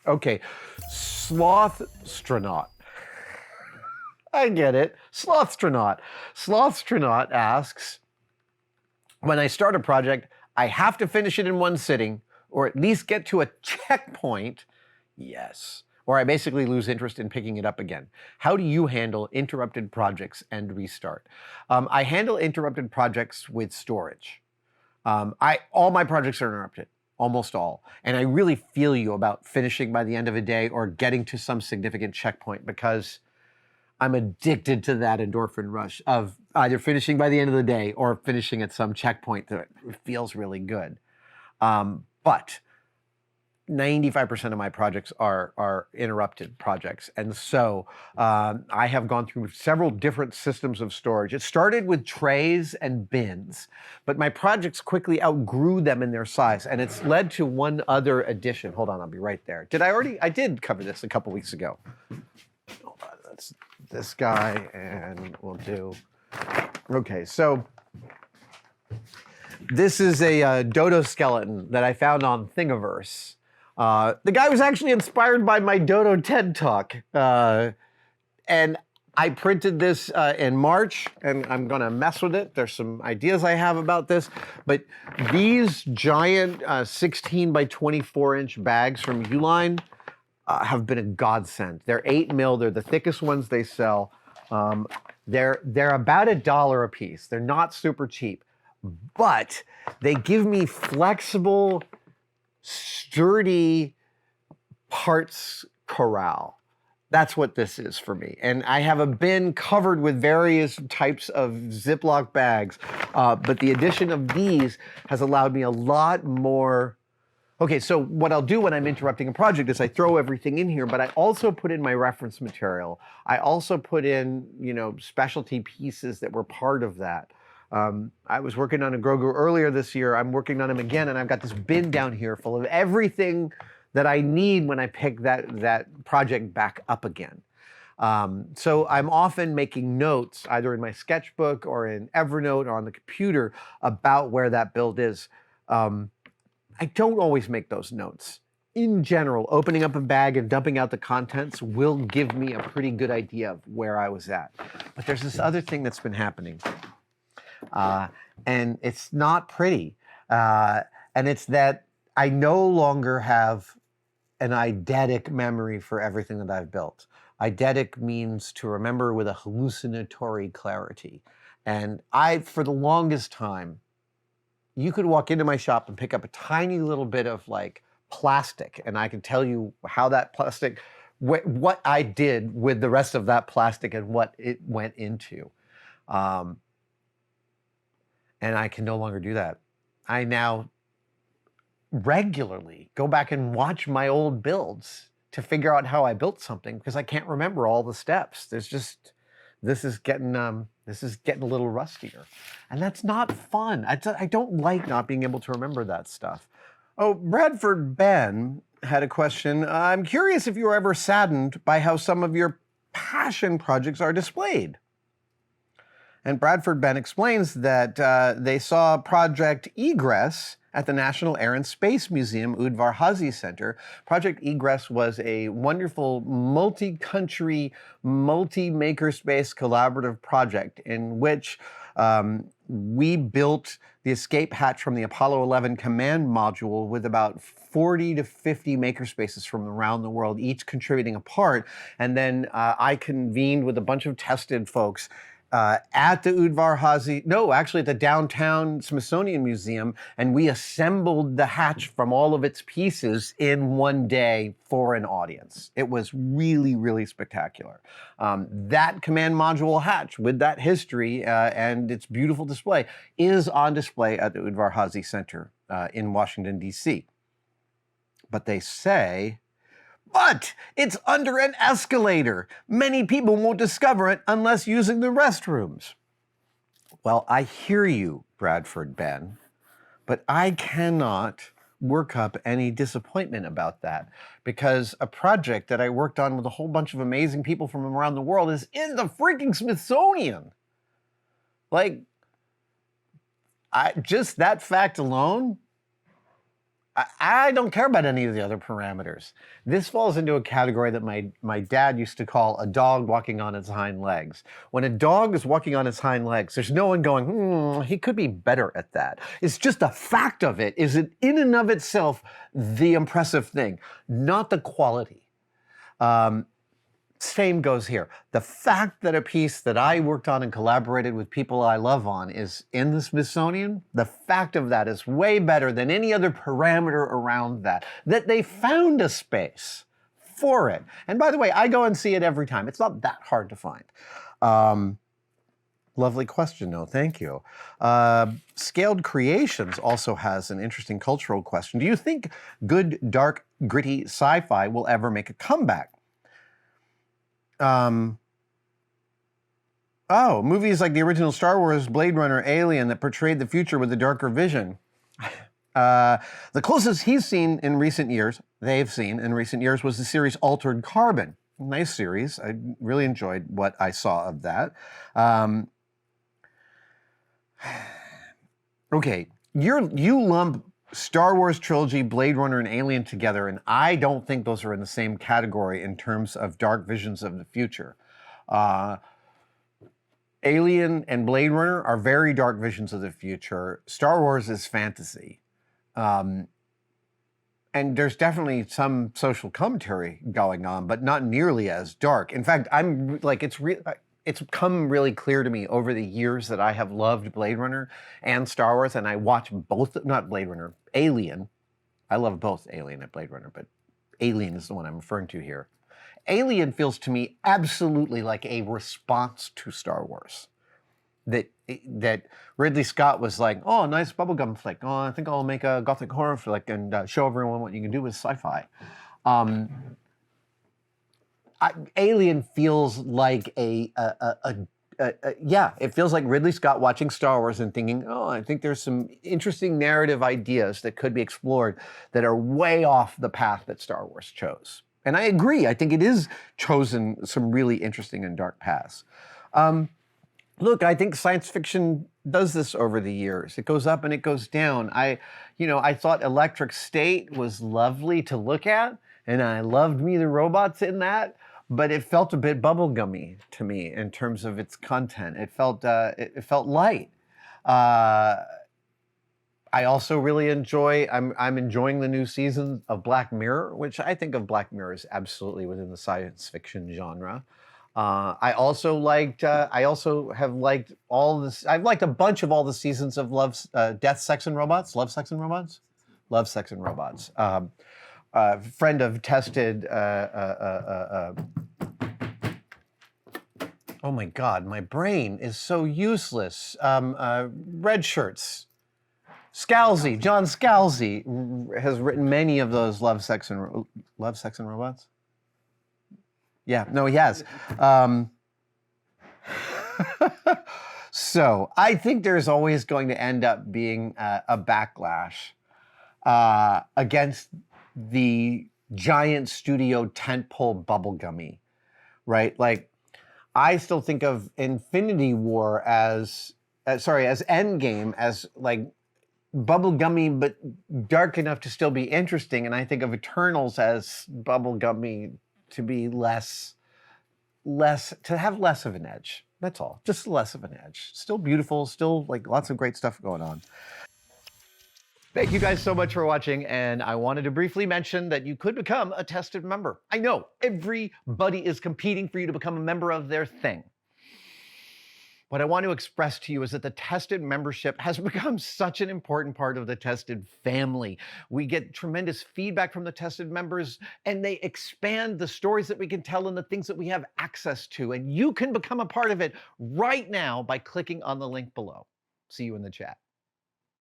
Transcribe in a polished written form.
Okay, Sloth Stronaut. I get it. Sloth Stronaut. Sloth Stronaut asks, when I start a project, I have to finish it in one sitting, or at least get to a checkpoint. Yes. Or I basically lose interest in picking it up again. How do you handle interrupted projects and restart? I handle interrupted projects with storage. All my projects are interrupted, almost all. And I really feel you about finishing by the end of a day or getting to some significant checkpoint, because I'm addicted to that endorphin rush of either finishing by the end of the day or finishing at some checkpoint that feels really good. But 95% of my projects are interrupted projects. And so I have gone through several different systems of storage. It started with trays and bins, but my projects quickly outgrew them in their size, and it's led to one other addition. Hold on, I'll be right there. I did cover this a couple weeks ago. Hold on, that's this guy, and we'll do, okay, so this is a dodo skeleton that I found on Thingiverse. The guy was actually inspired by my Dodo TED Talk. And I printed this in March, and I'm gonna mess with it. There's some ideas I have about this, but these giant 16 by 24 inch bags from Uline have been a godsend. They're 8 mil, they're the thickest ones they sell. They're about $1 a piece. They're not super cheap, but they give me flexible, sturdy parts corral. That's what this is for me. And I have a bin covered with various types of Ziploc bags, but the addition of these has allowed me a lot more. Okay, so what I'll do when I'm interrupting a project is I throw everything in here, but I also put in my reference material. I also put in, specialty pieces that were part of that. I was working on a Grogu earlier this year. I'm working on him again, and I've got this bin down here full of everything that I need when I pick that project back up again. So I'm often making notes, either in my sketchbook or in Evernote or on the computer, about where that build is. I don't always make those notes. In general, opening up a bag and dumping out the contents will give me a pretty good idea of where I was at. But there's this other thing that's been happening. And it's not pretty. And it's that I no longer have an eidetic memory for everything that I've built. Eidetic means to remember with a hallucinatory clarity. And for the longest time, you could walk into my shop and pick up a tiny little bit of plastic, and I can tell you how that plastic, what I did with the rest of that plastic and what it went into. And I can no longer do that. I now regularly go back and watch my old builds to figure out how I built something, because I can't remember all the steps. This is getting a little rustier, and that's not fun. I don't like not being able to remember that stuff. Oh, Bradford Benn had a question. I'm curious if you were ever saddened by how some of your passion projects are displayed. And Bradford Benn explains that they saw Project Egress at the National Air and Space Museum Udvar-hazy Center. Project Egress was a wonderful multi-country, multi-makerspace collaborative project in which we built the escape hatch from the Apollo 11 command module with about 40 to 50 makerspaces from around the world, each contributing a part. And then I convened with a bunch of tested folks at the udvar-hazy, no, actually at the downtown Smithsonian Museum, and we assembled the hatch from all of its pieces in one day for an audience. It was really, really spectacular. That command module hatch with that history and its beautiful display is on display at the Udvar-Hazy Center in Washington, D.C. But they say, but it's under an escalator. Many people won't discover it unless using the restrooms. Well, I hear you, Bradford Benn, but I cannot work up any disappointment about that, because a project that I worked on with a whole bunch of amazing people from around the world is in the freaking Smithsonian. Just that fact alone, I don't care about any of the other parameters. This falls into a category that my dad used to call a dog walking on its hind legs. When a dog is walking on its hind legs, there's no one going, he could be better at that. It's just the fact of it. Is it in and of itself the impressive thing, not the quality? Same goes here. The fact that a piece that I worked on and collaborated with people I love on is in the Smithsonian, the fact of that is way better than any other parameter around that they found a space for it. And by the way, I go and see it every time. It's not that hard to find. Lovely question, though. Thank you. Scaled Creations also has an interesting cultural question. Do you think good, dark, gritty sci-fi will ever make a comeback? Movies like the original Star Wars, Blade Runner, Alien that portrayed the future with a darker vision. The closest they've seen in recent years, was the series Altered Carbon. Nice series. I really enjoyed what I saw of that. Okay, you lump Star Wars trilogy, Blade Runner, and Alien together, and I don't think those are in the same category in terms of dark visions of the future. Alien and Blade Runner are very dark visions of the future. Star Wars is fantasy. And there's definitely some social commentary going on, but not nearly as dark. In fact, it's come really clear to me over the years that I have loved Blade Runner and Star Wars, and I watch both, not Blade Runner, Alien. I love both Alien and Blade Runner, but Alien is the one I'm referring to here. Alien feels to me absolutely like a response to Star Wars. That Ridley Scott was like, oh, nice bubblegum flick. Oh, I think I'll make a gothic horror flick and show everyone what you can do with sci-fi. Alien feels like it feels like Ridley Scott watching Star Wars and thinking, oh, I think there's some interesting narrative ideas that could be explored that are way off the path that Star Wars chose. And I agree. I think it is chosen some really interesting and dark paths. Look, I think science fiction does this over the years. It goes up and it goes down. I thought Electric State was lovely to look at, and I loved Me the Robots in that. But it felt a bit bubblegummy to me in terms of its content. It felt light. I also really I'm enjoying the new season of Black Mirror, which I think of Black Mirror as absolutely within the science fiction genre. I also have liked all this. I've liked a bunch of all the seasons of Death, Sex, and Robots. Love, Sex, and Robots? Love, Sex, and Robots. Friend of Tested, oh my God, my brain is so useless. Red Shirts. Scalzi, John Scalzi has written many of those Love, Sex, and Robots. Yeah, no, he has. So I think there's always going to end up being a backlash against the giant studio tentpole bubblegummy, right? Like, I still think of Infinity War as Endgame as like bubblegummy but dark enough to still be interesting, and I think of Eternals as bubblegummy to be less to have less of an edge. That's all, just less of an edge. Still beautiful, still like lots of great stuff going on. Thank you guys so much for watching, and I wanted to briefly mention that you could become a Tested member. I know, everybody is competing for you to become a member of their thing. What I want to express to you is that the Tested membership has become such an important part of the Tested family. We get tremendous feedback from the Tested members, and they expand the stories that we can tell and the things that we have access to, and you can become a part of it right now by clicking on the link below. See you in the chat.